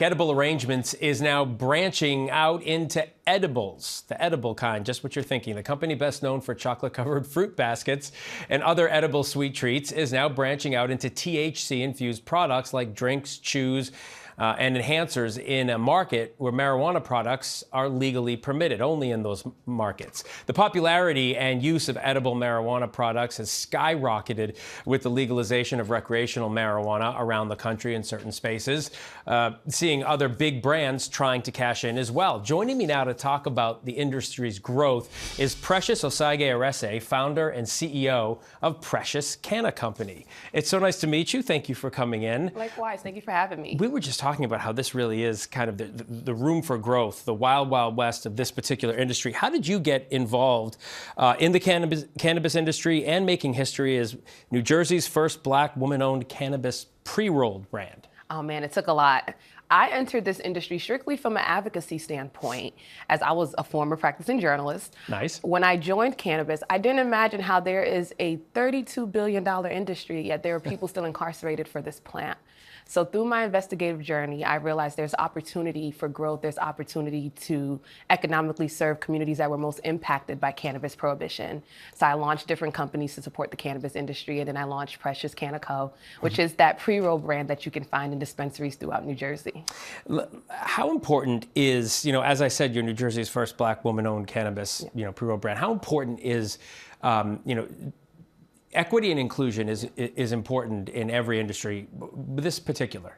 Edible Arrangements is now branching out into edibles, the edible kind, just what you're thinking. The company best known for chocolate-covered fruit baskets and other edible sweet treats is now branching out into THC-infused products like drinks, chews, and enhancers in a market where marijuana products are legally permitted, only in those markets. The popularity and use of edible marijuana products has skyrocketed with the legalization of recreational marijuana around the country in certain spaces, seeing other big brands trying to cash in as well. Joining me now to talk about the industry's growth is Precious Osagie-Erese, founder and CEO of Precious Canna Company. It's so nice to meet you. Thank you for coming in. Likewise. Thank you for having me. We were just talking about how this really is kind of the room for growth, the wild, wild west of this particular industry. How did you get involved in the cannabis industry and making history as New Jersey's first Black woman-owned cannabis pre-rolled brand? Oh man, it took a lot. I entered this industry strictly from an advocacy standpoint, as I was a former practicing journalist. Nice. When I joined cannabis, I didn't imagine how there is a $32 billion industry, yet there are people still incarcerated for this plant. So through my investigative journey, I realized there's opportunity for growth. There's opportunity to economically serve communities that were most impacted by cannabis prohibition. So I launched different companies to support the cannabis industry, and then I launched Precious Canna Co, which is that pre-roll brand that you can find in dispensaries throughout New Jersey. How important is, as I said, you're New Jersey's first Black woman-owned cannabis, pre-roll brand. How important is, equity and inclusion is important in every industry, this particular?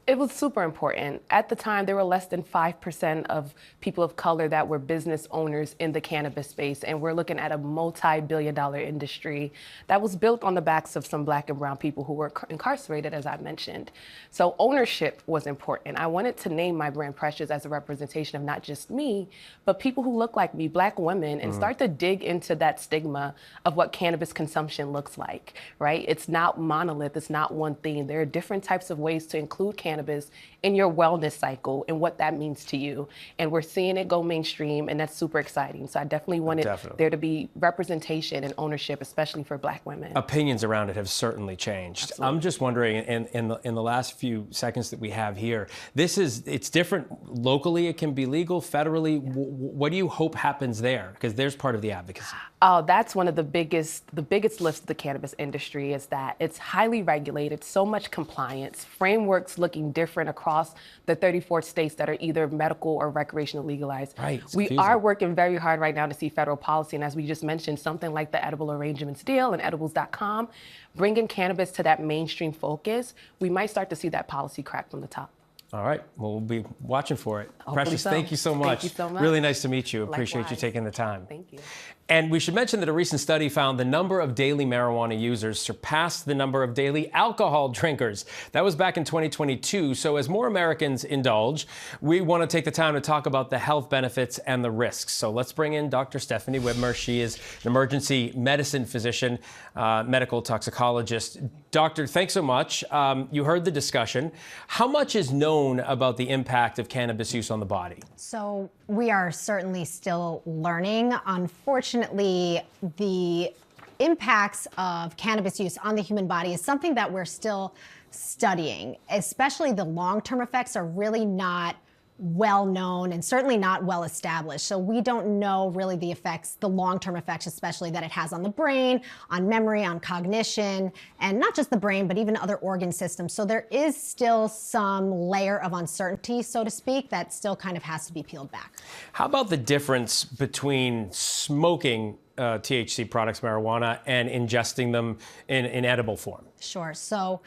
It was super important. At the time, there were less than 5% of people of color that were business owners in the cannabis space, and we're looking at a multi-billion-dollar industry that was built on the backs of some Black and brown people who were incarcerated, as I mentioned. So ownership was important. I wanted to name my brand Precious as a representation of not just me, but people who look like me, Black women, and start to dig into that stigma of what cannabis consumption looks like, right? It's not monolith, it's not one thing. There are different types of ways to include cannabis in your wellness cycle and what that means to you. And we're seeing it go mainstream, and that's super exciting. So I definitely wanted there to be representation and ownership, especially for Black women. Opinions around it have certainly changed. Absolutely. I'm just wondering, in the last few seconds that we have here, it's different locally, it can be legal, federally. What do you hope happens there? Because there's part of the advocacy. Oh, that's one of the biggest lifts of the cannabis industry, is that it's highly regulated, so much compliance, frameworks looking different across the 34 states that are either medical or recreational legalized. Right. We are working very hard right now to see federal policy, and as we just mentioned, something like the Edible Arrangements deal and edibles.com, bringing cannabis to that mainstream focus, we might start to see that policy crack from the top. All right. Well, we'll be watching for it. Hopefully Precious, so. Thank you so much. Thank you so much. Really nice to meet you. Appreciate Likewise. you taking the time. Thank you. And we should mention that a recent study found the number of daily marijuana users surpassed the number of daily alcohol drinkers. That was back in 2022. So as more Americans indulge, we want to take the time to talk about the health benefits and the risks. So let's bring in Dr. Stephanie Widmer. She is an emergency medicine physician, medical toxicologist. Doctor, thanks so much. You heard the discussion. How much is known about the impact of cannabis use on the body? So we are certainly still learning. Unfortunately, the impacts of cannabis use on the human body is something that we're still studying. Especially the long-term effects are really not well known and certainly not well established. So we don't know really the effects, the long-term effects, especially that it has on the brain, on memory, on cognition, and not just the brain, but even other organ systems. So there is still some layer of uncertainty, so to speak, that still kind of has to be peeled back. How about the difference between smoking THC products, marijuana, and ingesting them in edible form? Sure. So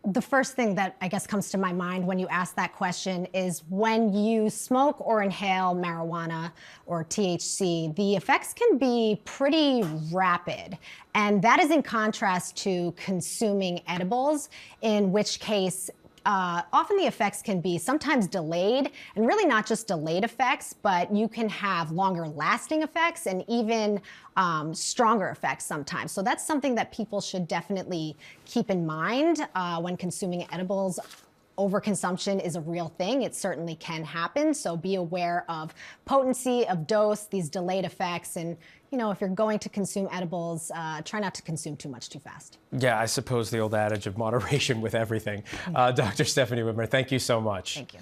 the first thing that I guess comes to my mind when you ask that question is when you smoke or inhale marijuana or THC, the effects can be pretty rapid. And that is in contrast to consuming edibles, in which case often the effects can be sometimes delayed, and really not just delayed effects, but you can have longer lasting effects and even stronger effects sometimes. So that's something that people should definitely keep in mind when consuming edibles overconsumption is a real thing. It certainly can happen. So be aware of potency, of dose, these delayed effects, and if you're going to consume edibles, try not to consume too much too fast. Yeah, I suppose the old adage of moderation with everything. Dr. Stephanie Widmer, thank you so much. Thank you.